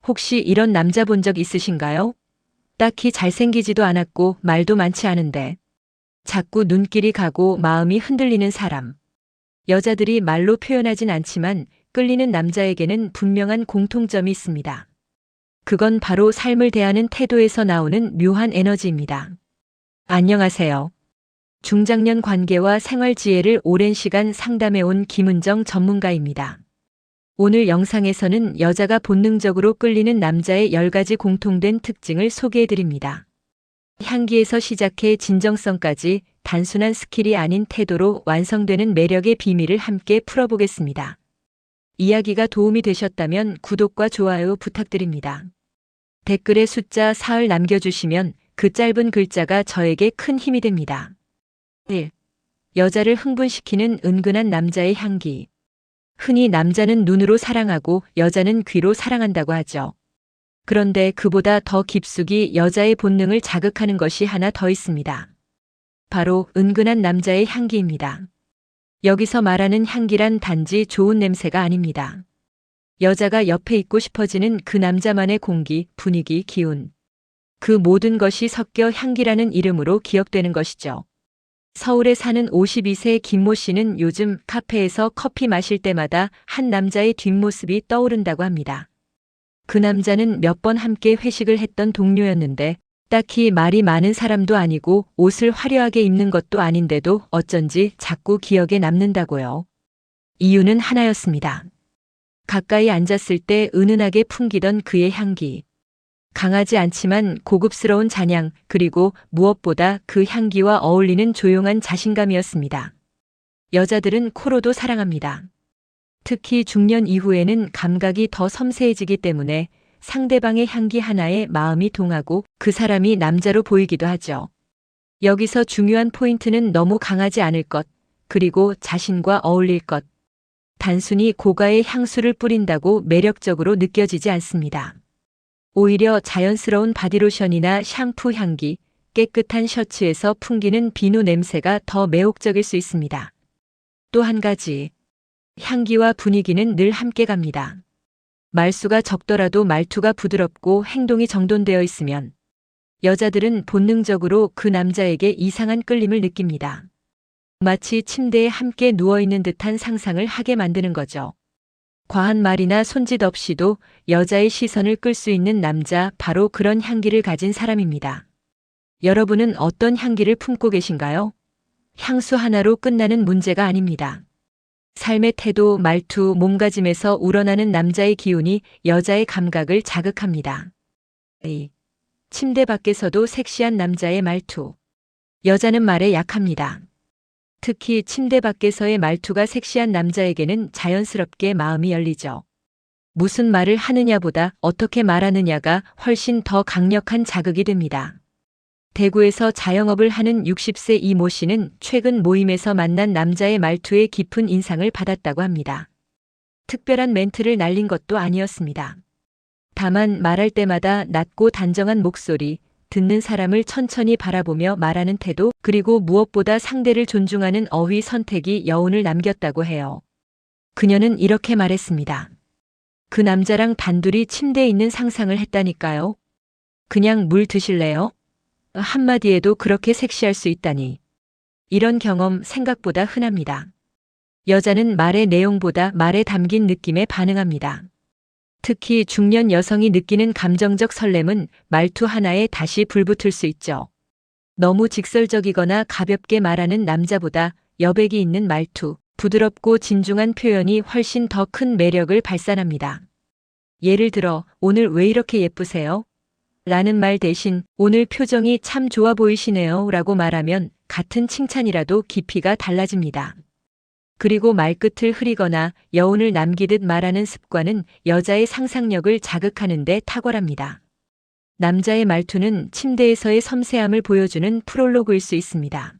혹시 이런 남자 본 적 있으신가요? 딱히 잘생기지도 않았고 말도 많지 않은데 자꾸 눈길이 가고 마음이 흔들리는 사람. 여자들이 말로 표현하진 않지만 끌리는 남자에게는 분명한 공통점이 있습니다. 그건 바로 삶을 대하는 태도에서 나오는 묘한 에너지입니다. 안녕하세요. 중장년 관계와 생활 지혜를 오랜 시간 상담해온 김은정 전문가입니다. 오늘 영상에서는 여자가 본능적으로 끌리는 남자의 10가지 공통된 특징을 소개해드립니다. 향기에서 시작해 진정성까지 단순한 스킬이 아닌 태도로 완성되는 매력의 비밀을 함께 풀어보겠습니다. 이야기가 도움이 되셨다면 구독과 좋아요 부탁드립니다. 댓글에 숫자 4을 남겨주시면 그 짧은 글자가 저에게 큰 힘이 됩니다. 1. 여자를 흥분시키는 은근한 남자의 향기. 흔히 남자는 눈으로 사랑하고 여자는 귀로 사랑한다고 하죠. 그런데 그보다 더 깊숙이 여자의 본능을 자극하는 것이 하나 더 있습니다. 바로 은근한 남자의 향기입니다. 여기서 말하는 향기란 단지 좋은 냄새가 아닙니다. 여자가 옆에 있고 싶어지는 그 남자만의 공기, 분위기, 기운. 그 모든 것이 섞여 향기라는 이름으로 기억되는 것이죠. 서울에 사는 52세 김모 씨는 요즘 카페에서 커피 마실 때마다 한 남자의 뒷모습이 떠오른다고 합니다. 그 남자는 몇 번 함께 회식을 했던 동료였는데 딱히 말이 많은 사람도 아니고 옷을 화려하게 입는 것도 아닌데도 어쩐지 자꾸 기억에 남는다고요. 이유는 하나였습니다. 가까이 앉았을 때 은은하게 풍기던 그의 향기. 강하지 않지만 고급스러운 잔향, 그리고 무엇보다 그 향기와 어울리는 조용한 자신감이었습니다. 여자들은 코로도 사랑합니다. 특히 중년 이후에는 감각이 더 섬세해지기 때문에 상대방의 향기 하나에 마음이 동하고 그 사람이 남자로 보이기도 하죠. 여기서 중요한 포인트는 너무 강하지 않을 것, 그리고 자신과 어울릴 것. 단순히 고가의 향수를 뿌린다고 매력적으로 느껴지지 않습니다. 오히려 자연스러운 바디로션이나 샴푸 향기, 깨끗한 셔츠에서 풍기는 비누 냄새가 더 매혹적일 수 있습니다. 또 한 가지. 향기와 분위기는 늘 함께 갑니다. 말수가 적더라도 말투가 부드럽고 행동이 정돈되어 있으면 여자들은 본능적으로 그 남자에게 이상한 끌림을 느낍니다. 마치 침대에 함께 누워있는 듯한 상상을 하게 만드는 거죠. 과한 말이나 손짓 없이도 여자의 시선을 끌 수 있는 남자, 바로 그런 향기를 가진 사람입니다. 여러분은 어떤 향기를 품고 계신가요? 향수 하나로 끝나는 문제가 아닙니다. 삶의 태도, 말투, 몸가짐에서 우러나는 남자의 기운이 여자의 감각을 자극합니다. 2. 침대 밖에서도 섹시한 남자의 말투. 여자는 말에 약합니다. 특히 침대 밖에서의 말투가 섹시한 남자에게는 자연스럽게 마음이 열리죠. 무슨 말을 하느냐보다 어떻게 말하느냐가 훨씬 더 강력한 자극이 됩니다. 대구에서 자영업을 하는 60세 이모 씨는 최근 모임에서 만난 남자의 말투에 깊은 인상을 받았다고 합니다. 특별한 멘트를 날린 것도 아니었습니다. 다만 말할 때마다 낮고 단정한 목소리, 듣는 사람을 천천히 바라보며 말하는 태도, 그리고 무엇보다 상대를 존중하는 어휘 선택이 여운을 남겼다고 해요. 그녀는 이렇게 말했습니다. 그 남자랑 단둘이 침대에 있는 상상을 했다니까요. 그냥 물 드실래요? 한마디에도 그렇게 섹시할 수 있다니. 이런 경험 생각보다 흔합니다. 여자는 말의 내용보다 말에 담긴 느낌에 반응합니다. 특히 중년 여성이 느끼는 감정적 설렘은 말투 하나에 다시 불붙을 수 있죠. 너무 직설적이거나 가볍게 말하는 남자보다 여백이 있는 말투, 부드럽고 진중한 표현이 훨씬 더 큰 매력을 발산합니다. 예를 들어, 오늘 왜 이렇게 예쁘세요? 라는 말 대신 오늘 표정이 참 좋아 보이시네요 라고 말하면 같은 칭찬이라도 깊이가 달라집니다. 그리고 말끝을 흐리거나 여운을 남기듯 말하는 습관은 여자의 상상력을 자극하는 데 탁월합니다. 남자의 말투는 침대에서의 섬세함을 보여주는 프롤로그일 수 있습니다.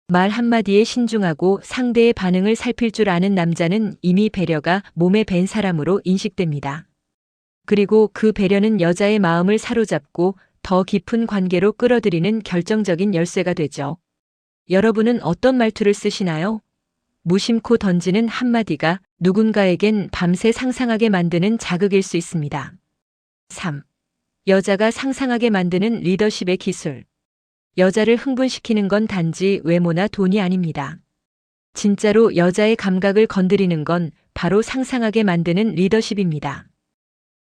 말 한마디에 신중하고 상대의 반응을 살필 줄 아는 남자는 이미 배려가 몸에 밴 사람으로 인식됩니다. 그리고 그 배려는 여자의 마음을 사로잡고 더 깊은 관계로 끌어들이는 결정적인 열쇠가 되죠. 여러분은 어떤 말투를 쓰시나요? 무심코 던지는 한마디가 누군가에겐 밤새 상상하게 만드는 자극일 수 있습니다. 3. 여자가 상상하게 만드는 리더십의 기술. 여자를 흥분시키는 건 단지 외모나 돈이 아닙니다. 진짜로 여자의 감각을 건드리는 건 바로 상상하게 만드는 리더십입니다.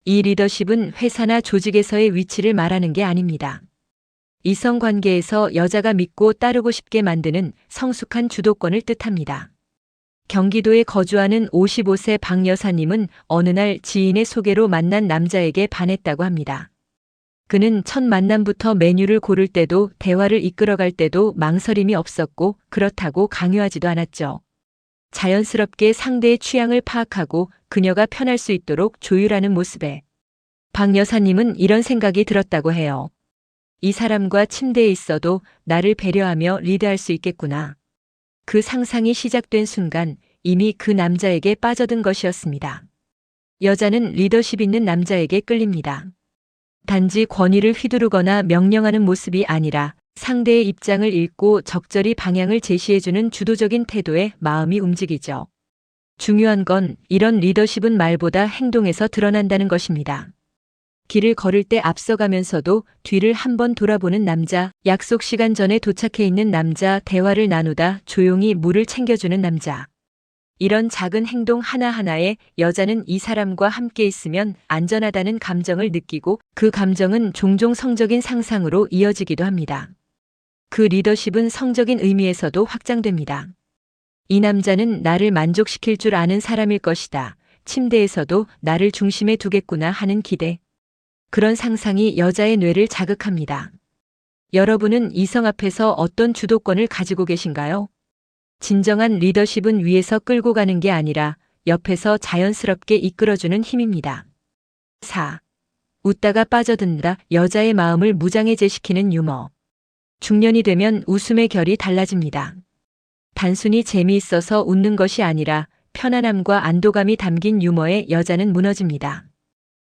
이 리더십은 회사나 조직에서의 위치를 말하는 게 아닙니다. 이성관계에서 여자가 믿고 따르고 싶게 만드는 성숙한 주도권을 뜻합니다. 경기도에 거주하는 55세 박 여사님은 어느 날 지인의 소개로 만난 남자에게 반했다고 합니다. 그는 첫 만남부터 메뉴를 고를 때도 대화를 이끌어갈 때도 망설임이 없었고 그렇다고 강요하지도 않았죠. 자연스럽게 상대의 취향을 파악하고 그녀가 편할 수 있도록 조율하는 모습에 박 여사님은 이런 생각이 들었다고 해요. 이 사람과 침대에 있어도 나를 배려하며 리드할 수 있겠구나. 그 상상이 시작된 순간 이미 그 남자에게 빠져든 것이었습니다. 여자는 리더십 있는 남자에게 끌립니다. 단지 권위를 휘두르거나 명령하는 모습이 아니라 상대의 입장을 읽고 적절히 방향을 제시해주는 주도적인 태도에 마음이 움직이죠. 중요한 건 이런 리더십은 말보다 행동에서 드러난다는 것입니다. 길을 걸을 때 앞서가면서도 뒤를 한번 돌아보는 남자, 약속 시간 전에 도착해 있는 남자, 대화를 나누다 조용히 물을 챙겨주는 남자. 이런 작은 행동 하나하나에 여자는 이 사람과 함께 있으면 안전하다는 감정을 느끼고 그 감정은 종종 성적인 상상으로 이어지기도 합니다. 그 리더십은 성적인 의미에서도 확장됩니다. 이 남자는 나를 만족시킬 줄 아는 사람일 것이다. 침대에서도 나를 중심에 두겠구나 하는 기대. 그런 상상이 여자의 뇌를 자극합니다. 여러분은 이성 앞에서 어떤 주도권을 가지고 계신가요? 진정한 리더십은 위에서 끌고 가는 게 아니라 옆에서 자연스럽게 이끌어주는 힘입니다. 4. 웃다가 빠져든다. 여자의 마음을 무장해제시키는 유머. 중년이 되면 웃음의 결이 달라집니다. 단순히 재미있어서 웃는 것이 아니라 편안함과 안도감이 담긴 유머에 여자는 무너집니다.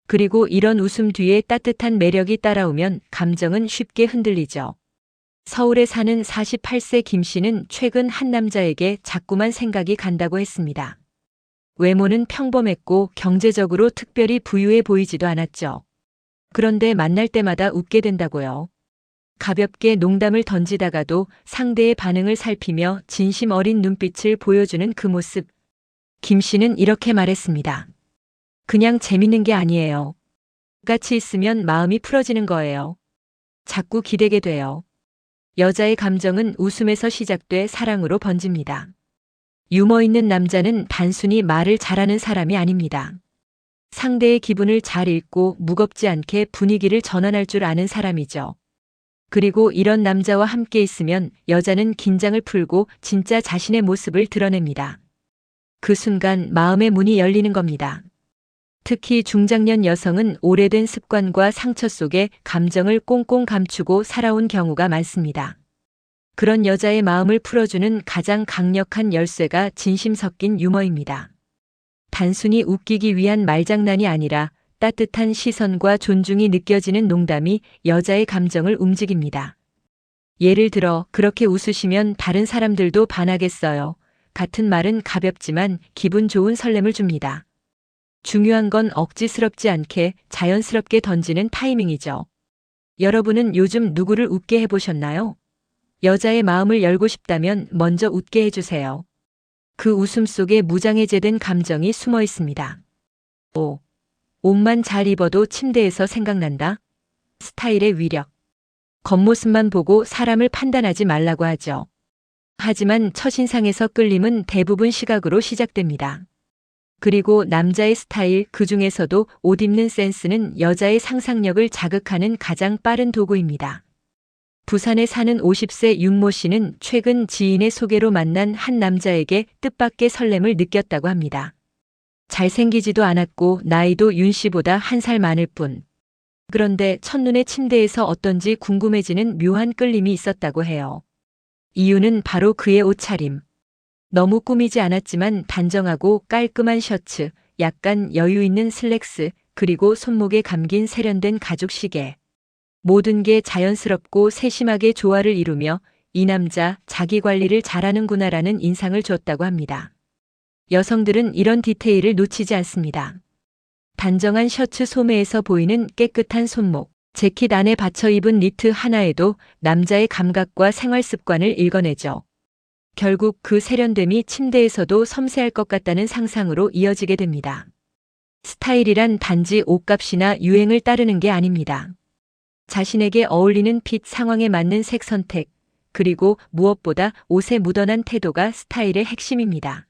그리고 이런 웃음 뒤에 따뜻한 매력이 따라오면 감정은 쉽게 흔들리죠. 서울에 사는 48세 김 씨는 최근 한 남자에게 자꾸만 생각이 간다고 했습니다. 외모는 평범했고 경제적으로 특별히 부유해 보이지도 않았죠. 그런데 만날 때마다 웃게 된다고요. 가볍게 농담을 던지다가도 상대의 반응을 살피며 진심 어린 눈빛을 보여주는 그 모습. 김 씨는 이렇게 말했습니다. 그냥 재밌는 게 아니에요. 같이 있으면 마음이 풀어지는 거예요. 자꾸 기대게 돼요. 여자의 감정은 웃음에서 시작돼 사랑으로 번집니다. 유머 있는 남자는 단순히 말을 잘하는 사람이 아닙니다. 상대의 기분을 잘 읽고 무겁지 않게 분위기를 전환할 줄 아는 사람이죠. 그리고 이런 남자와 함께 있으면 여자는 긴장을 풀고 진짜 자신의 모습을 드러냅니다. 그 순간 마음의 문이 열리는 겁니다. 특히 중장년 여성은 오래된 습관과 상처 속에 감정을 꽁꽁 감추고 살아온 경우가 많습니다. 그런 여자의 마음을 풀어주는 가장 강력한 열쇠가 진심 섞인 유머입니다. 단순히 웃기기 위한 말장난이 아니라 따뜻한 시선과 존중이 느껴지는 농담이 여자의 감정을 움직입니다. 예를 들어, 그렇게 웃으시면 다른 사람들도 반하겠어요. 같은 말은 가볍지만 기분 좋은 설렘을 줍니다. 중요한 건 억지스럽지 않게 자연스럽게 던지는 타이밍이죠. 여러분은 요즘 누구를 웃게 해보셨나요? 여자의 마음을 열고 싶다면 먼저 웃게 해주세요. 그 웃음 속에 무장해제된 감정이 숨어 있습니다. 5. 옷만 잘 입어도 침대에서 생각난다. 스타일의 위력. 겉모습만 보고 사람을 판단하지 말라고 하죠. 하지만 첫인상에서 끌림은 대부분 시각으로 시작됩니다. 그리고 남자의 스타일, 그 중에서도 옷 입는 센스는 여자의 상상력을 자극하는 가장 빠른 도구입니다. 부산에 사는 50세 윤모 씨는 최근 지인의 소개로 만난 한 남자에게 뜻밖의 설렘을 느꼈다고 합니다. 잘생기지도 않았고 나이도 윤 씨보다 1살 많을 뿐. 그런데 첫눈에 침대에서 어떤지 궁금해지는 묘한 끌림이 있었다고 해요. 이유는 바로 그의 옷차림. 너무 꾸미지 않았지만 단정하고 깔끔한 셔츠, 약간 여유 있는 슬랙스, 그리고 손목에 감긴 세련된 가죽 시계. 모든 게 자연스럽고 세심하게 조화를 이루며 이 남자 자기 관리를 잘하는구나라는 인상을 줬다고 합니다. 여성들은 이런 디테일을 놓치지 않습니다. 단정한 셔츠 소매에서 보이는 깨끗한 손목, 재킷 안에 받쳐 입은 니트 하나에도 남자의 감각과 생활 습관을 읽어내죠. 결국 그 세련됨이 침대에서도 섬세할 것 같다는 상상으로 이어지게 됩니다. 스타일이란 단지 옷값이나 유행을 따르는 게 아닙니다. 자신에게 어울리는 핏, 상황에 맞는 색 선택, 그리고 무엇보다 옷에 묻어난 태도가 스타일의 핵심입니다.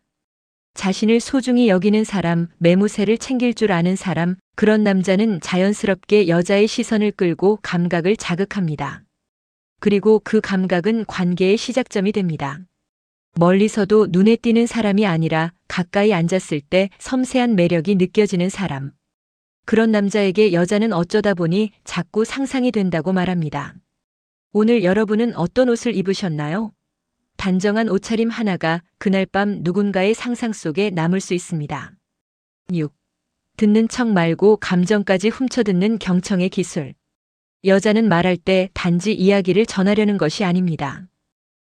자신을 소중히 여기는 사람, 매무새를 챙길 줄 아는 사람, 그런 남자는 자연스럽게 여자의 시선을 끌고 감각을 자극합니다. 그리고 그 감각은 관계의 시작점이 됩니다. 멀리서도 눈에 띄는 사람이 아니라 가까이 앉았을 때 섬세한 매력이 느껴지는 사람. 그런 남자에게 여자는 어쩌다 보니 자꾸 상상이 된다고 말합니다. 오늘 여러분은 어떤 옷을 입으셨나요? 단정한 옷차림 하나가 그날 밤 누군가의 상상 속에 남을 수 있습니다. 6. 듣는 척 말고 감정까지 훔쳐듣는 경청의 기술. 여자는 말할 때 단지 이야기를 전하려는 것이 아닙니다.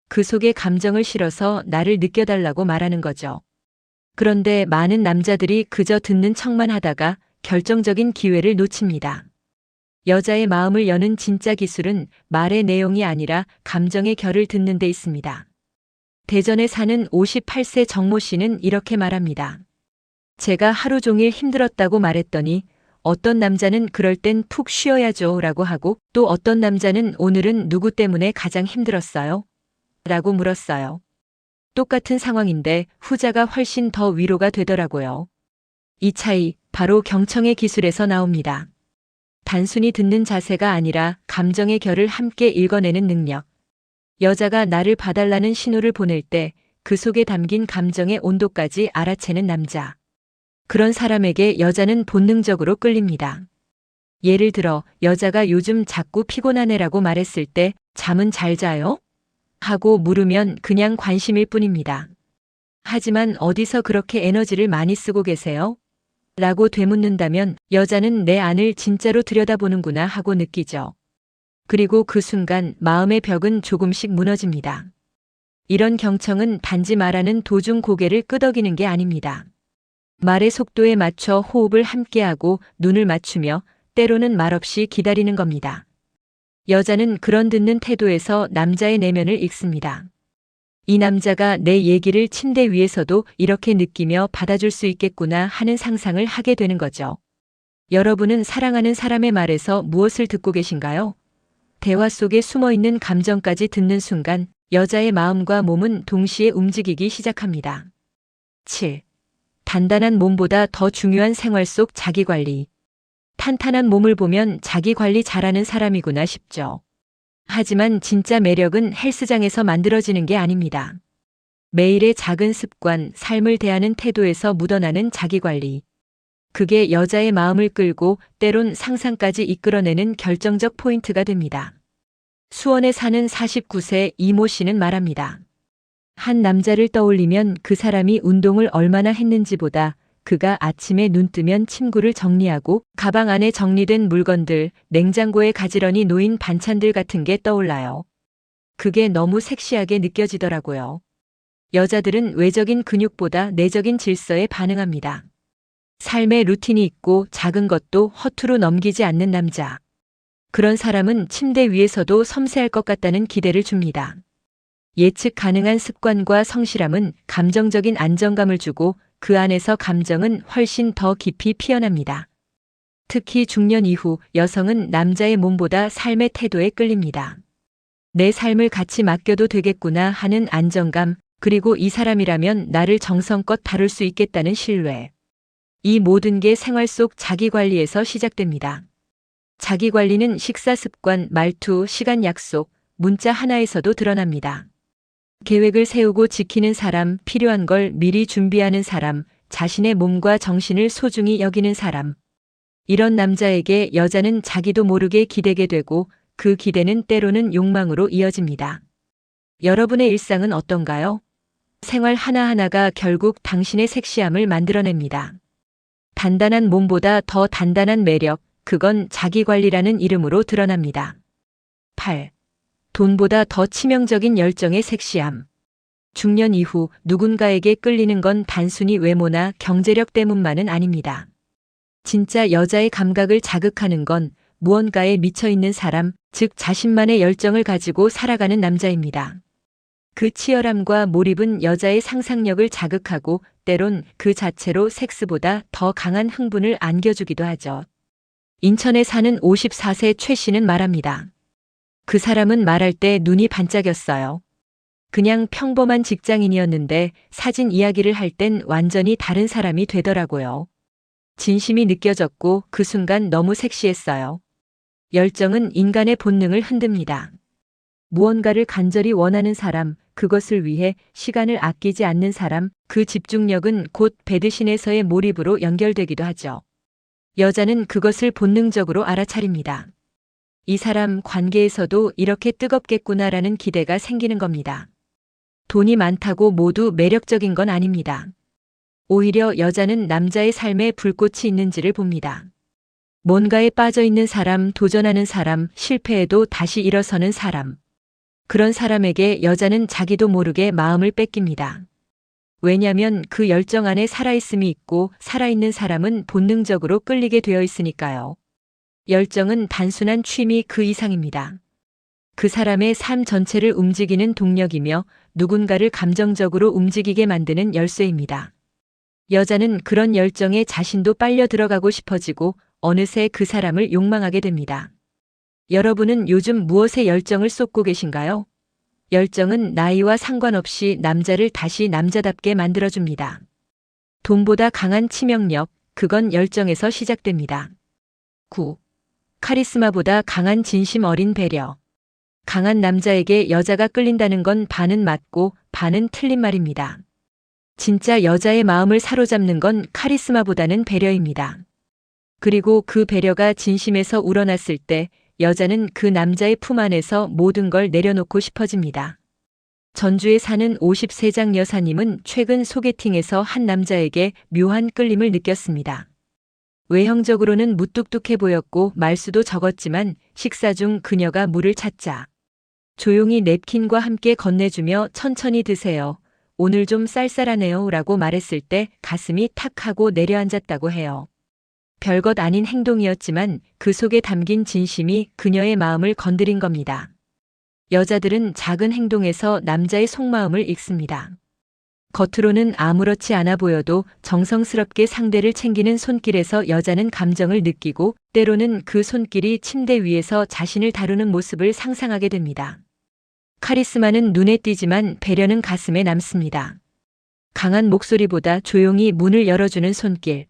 그 속에 감정을 실어서 나를 느껴달라고 말하는 거죠. 그런데 많은 남자들이 그저 듣는 척만 하다가 결정적인 기회를 놓칩니다. 여자의 마음을 여는 진짜 기술은 말의 내용이 아니라 감정의 결을 듣는 데 있습니다. 대전에 사는 58세 정모 씨는 이렇게 말합니다. 제가 하루 종일 힘들었다고 말했더니 어떤 남자는 그럴 땐 푹 쉬어야죠 라고 하고, 또 어떤 남자는 오늘은 누구 때문에 가장 힘들었어요? 라고 물었어요. 똑같은 상황인데 후자가 훨씬 더 위로가 되더라고요. 이 차이, 바로 경청의 기술에서 나옵니다. 단순히 듣는 자세가 아니라 감정의 결을 함께 읽어내는 능력. 여자가 나를 봐달라는 신호를 보낼 때 그 속에 담긴 감정의 온도까지 알아채는 남자. 그런 사람에게 여자는 본능적으로 끌립니다. 예를 들어 여자가 요즘 자꾸 피곤하네라고 말했을 때 잠은 잘 자요? 하고 물으면 그냥 관심일 뿐입니다. 하지만 어디서 그렇게 에너지를 많이 쓰고 계세요? 라고 되묻는다면 여자는 내 안을 진짜로 들여다보는구나 하고 느끼죠. 그리고 그 순간 마음의 벽은 조금씩 무너집니다. 이런 경청은 단지 말하는 도중 고개를 끄덕이는 게 아닙니다. 말의 속도에 맞춰 호흡을 함께하고 눈을 맞추며 때로는 말없이 기다리는 겁니다. 여자는 그런 듣는 태도에서 남자의 내면을 읽습니다. 이 남자가 내 얘기를 침대 위에서도 이렇게 느끼며 받아줄 수 있겠구나 하는 상상을 하게 되는 거죠. 여러분은 사랑하는 사람의 말에서 무엇을 듣고 계신가요? 대화 속에 숨어있는 감정까지 듣는 순간 여자의 마음과 몸은 동시에 움직이기 시작합니다. 7. 단단한 몸보다 더 중요한 생활 속 자기관리. 탄탄한 몸을 보면 자기 관리 잘하는 사람이구나 싶죠. 하지만 진짜 매력은 헬스장에서 만들어지는 게 아닙니다. 매일의 작은 습관, 삶을 대하는 태도에서 묻어나는 자기 관리. 그게 여자의 마음을 끌고 때론 상상까지 이끌어내는 결정적 포인트가 됩니다. 수원에 사는 49세 이모 씨는 말합니다. 한 남자를 떠올리면 그 사람이 운동을 얼마나 했는지보다 그가 아침에 눈 뜨면 침구를 정리하고 가방 안에 정리된 물건들, 냉장고에 가지런히 놓인 반찬들 같은 게 떠올라요. 그게 너무 섹시하게 느껴지더라고요. 여자들은 외적인 근육보다 내적인 질서에 반응합니다. 삶의 루틴이 있고 작은 것도 허투루 넘기지 않는 남자. 그런 사람은 침대 위에서도 섬세할 것 같다는 기대를 줍니다. 예측 가능한 습관과 성실함은 감정적인 안정감을 주고 그 안에서 감정은 훨씬 더 깊이 피어납니다. 특히 중년 이후 여성은 남자의 몸보다 삶의 태도에 끌립니다. 내 삶을 같이 맡겨도 되겠구나 하는 안정감, 그리고 이 사람이라면 나를 정성껏 다룰 수 있겠다는 신뢰. 이 모든 게 생활 속 자기관리에서 시작됩니다. 자기관리는 식사 습관, 말투, 시간 약속, 문자 하나에서도 드러납니다. 계획을 세우고 지키는 사람, 필요한 걸 미리 준비하는 사람, 자신의 몸과 정신을 소중히 여기는 사람. 이런 남자에게 여자는 자기도 모르게 기대게 되고 그 기대는 때로는 욕망으로 이어집니다. 여러분의 일상은 어떤가요? 생활 하나하나가 결국 당신의 섹시함을 만들어냅니다. 단단한 몸보다 더 단단한 매력, 그건 자기관리라는 이름으로 드러납니다. 8. 돈보다 더 치명적인 열정의 섹시함. 중년 이후 누군가에게 끌리는 건 단순히 외모나 경제력 때문만은 아닙니다. 진짜 여자의 감각을 자극하는 건 무언가에 미쳐 있는 사람, 즉 자신만의 열정을 가지고 살아가는 남자입니다. 그 치열함과 몰입은 여자의 상상력을 자극하고 때론 그 자체로 섹스보다 더 강한 흥분을 안겨주기도 하죠. 인천에 사는 54세 최 씨는 말합니다. 그 사람은 말할 때 눈이 반짝였어요. 그냥 평범한 직장인이었는데 사진 이야기를 할 땐 완전히 다른 사람이 되더라고요. 진심이 느껴졌고 그 순간 너무 섹시했어요. 열정은 인간의 본능을 흔듭니다. 무언가를 간절히 원하는 사람, 그것을 위해 시간을 아끼지 않는 사람, 그 집중력은 곧 배드신에서의 몰입으로 연결되기도 하죠. 여자는 그것을 본능적으로 알아차립니다. 이 사람 관계에서도 이렇게 뜨겁겠구나라는 기대가 생기는 겁니다. 돈이 많다고 모두 매력적인 건 아닙니다. 오히려 여자는 남자의 삶에 불꽃이 있는지를 봅니다. 뭔가에 빠져 있는 사람, 도전하는 사람, 실패해도 다시 일어서는 사람. 그런 사람에게 여자는 자기도 모르게 마음을 뺏깁니다. 왜냐면 그 열정 안에 살아있음이 있고 살아있는 사람은 본능적으로 끌리게 되어 있으니까요. 열정은 단순한 취미 그 이상입니다. 그 사람의 삶 전체를 움직이는 동력이며 누군가를 감정적으로 움직이게 만드는 열쇠입니다. 여자는 그런 열정에 자신도 빨려 들어가고 싶어지고 어느새 그 사람을 욕망하게 됩니다. 여러분은 요즘 무엇에 열정을 쏟고 계신가요? 열정은 나이와 상관없이 남자를 다시 남자답게 만들어줍니다. 돈보다 강한 치명력, 그건 열정에서 시작됩니다. 9. 카리스마보다 강한 진심 어린 배려. 강한 남자에게 여자가 끌린다는 건 반은 맞고 반은 틀린 말입니다. 진짜 여자의 마음을 사로잡는 건 카리스마보다는 배려입니다. 그리고 그 배려가 진심에서 우러났을 때 여자는 그 남자의 품 안에서 모든 걸 내려놓고 싶어집니다. 전주에 사는 50세장 여사님은 최근 소개팅에서 한 남자에게 묘한 끌림을 느꼈습니다. 외형적으로는 무뚝뚝해 보였고 말수도 적었지만 식사 중 그녀가 물을 찾자 조용히 냅킨과 함께 건네주며 천천히 드세요. 오늘 좀 쌀쌀하네요 라고 말했을 때 가슴이 탁 하고 내려앉았다고 해요. 별것 아닌 행동이었지만 그 속에 담긴 진심이 그녀의 마음을 건드린 겁니다. 여자들은 작은 행동에서 남자의 속마음을 읽습니다. 겉으로는 아무렇지 않아 보여도 정성스럽게 상대를 챙기는 손길에서 여자는 감정을 느끼고 때로는 그 손길이 침대 위에서 자신을 다루는 모습을 상상하게 됩니다. 카리스마는 눈에 띄지만 배려는 가슴에 남습니다. 강한 목소리보다 조용히 문을 열어주는 손길.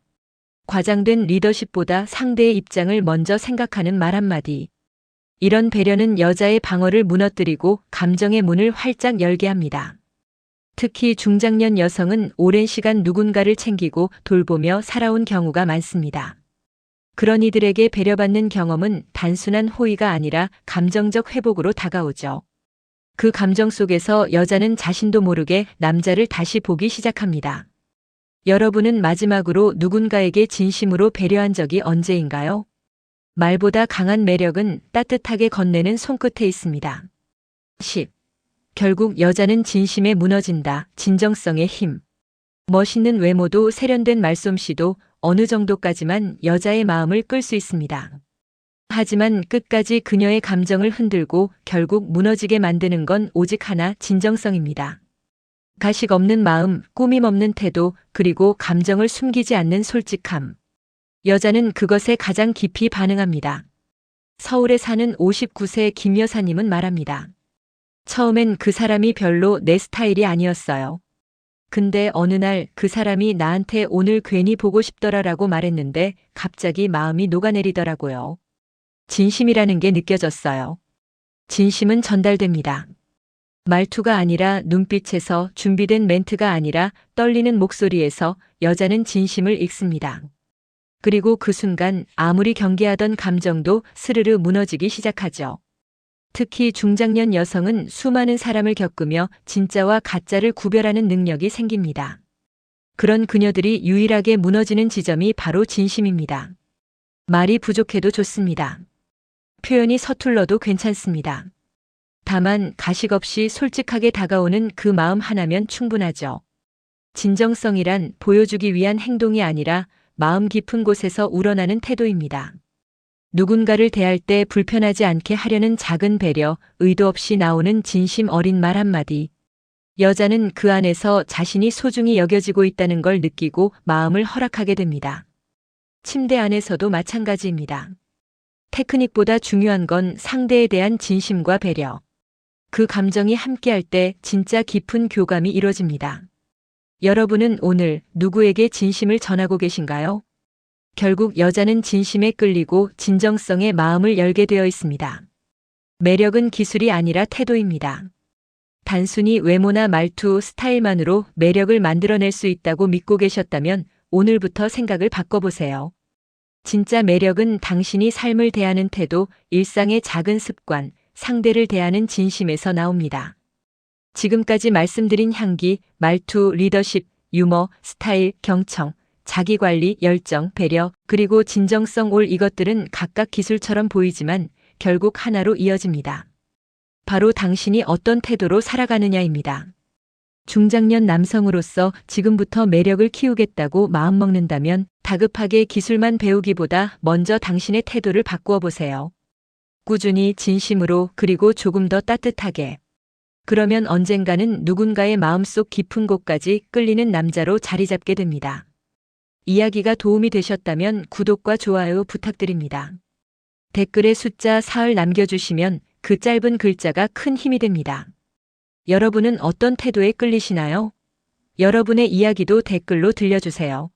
과장된 리더십보다 상대의 입장을 먼저 생각하는 말 한마디. 이런 배려는 여자의 방어를 무너뜨리고 감정의 문을 활짝 열게 합니다. 특히 중장년 여성은 오랜 시간 누군가를 챙기고 돌보며 살아온 경우가 많습니다. 그런 이들에게 배려받는 경험은 단순한 호의가 아니라 감정적 회복으로 다가오죠. 그 감정 속에서 여자는 자신도 모르게 남자를 다시 보기 시작합니다. 여러분은 마지막으로 누군가에게 진심으로 배려한 적이 언제인가요? 말보다 강한 매력은 따뜻하게 건네는 손끝에 있습니다. 10. 결국 여자는 진심에 무너진다. 진정성의 힘. 멋있는 외모도 세련된 말솜씨도 어느 정도까지만 여자의 마음을 끌 수 있습니다. 하지만 끝까지 그녀의 감정을 흔들고 결국 무너지게 만드는 건 오직 하나, 진정성입니다. 가식 없는 마음, 꾸밈 없는 태도, 그리고 감정을 숨기지 않는 솔직함. 여자는 그것에 가장 깊이 반응합니다. 서울에 사는 59세 김 여사님은 말합니다. 처음엔 그 사람이 별로 내 스타일이 아니었어요. 근데 어느 날 그 사람이 나한테 오늘 괜히 보고 싶더라라고 말했는데 갑자기 마음이 녹아내리더라고요. 진심이라는 게 느껴졌어요. 진심은 전달됩니다. 말투가 아니라 눈빛에서, 준비된 멘트가 아니라 떨리는 목소리에서 여자는 진심을 읽습니다. 그리고 그 순간 아무리 경계하던 감정도 스르르 무너지기 시작하죠. 특히 중장년 여성은 수많은 사람을 겪으며 진짜와 가짜를 구별하는 능력이 생깁니다. 그런 그녀들이 유일하게 무너지는 지점이 바로 진심입니다. 말이 부족해도 좋습니다. 표현이 서툴러도 괜찮습니다. 다만 가식 없이 솔직하게 다가오는 그 마음 하나면 충분하죠. 진정성이란 보여주기 위한 행동이 아니라 마음 깊은 곳에서 우러나는 태도입니다. 누군가를 대할 때 불편하지 않게 하려는 작은 배려, 의도 없이 나오는 진심 어린 말 한마디. 여자는 그 안에서 자신이 소중히 여겨지고 있다는 걸 느끼고 마음을 허락하게 됩니다. 침대 안에서도 마찬가지입니다. 테크닉보다 중요한 건 상대에 대한 진심과 배려. 그 감정이 함께할 때 진짜 깊은 교감이 이루어집니다. 여러분은 오늘 누구에게 진심을 전하고 계신가요? 결국 여자는 진심에 끌리고 진정성에 마음을 열게 되어 있습니다. 매력은 기술이 아니라 태도입니다. 단순히 외모나 말투, 스타일만으로 매력을 만들어낼 수 있다고 믿고 계셨다면 오늘부터 생각을 바꿔보세요. 진짜 매력은 당신이 삶을 대하는 태도, 일상의 작은 습관, 상대를 대하는 진심에서 나옵니다. 지금까지 말씀드린 향기, 말투, 리더십, 유머, 스타일, 경청, 자기관리, 열정, 배려, 그리고 진정성 올 이것들은 각각 기술처럼 보이지만 결국 하나로 이어집니다. 바로 당신이 어떤 태도로 살아가느냐입니다. 중장년 남성으로서 지금부터 매력을 키우겠다고 마음먹는다면 다급하게 기술만 배우기보다 먼저 당신의 태도를 바꾸어 보세요. 꾸준히 진심으로 그리고 조금 더 따뜻하게. 그러면 언젠가는 누군가의 마음속 깊은 곳까지 끌리는 남자로 자리 잡게 됩니다. 이야기가 도움이 되셨다면 구독과 좋아요 부탁드립니다. 댓글에 숫자 4을 남겨주시면 그 짧은 글자가 큰 힘이 됩니다. 여러분은 어떤 태도에 끌리시나요? 여러분의 이야기도 댓글로 들려주세요.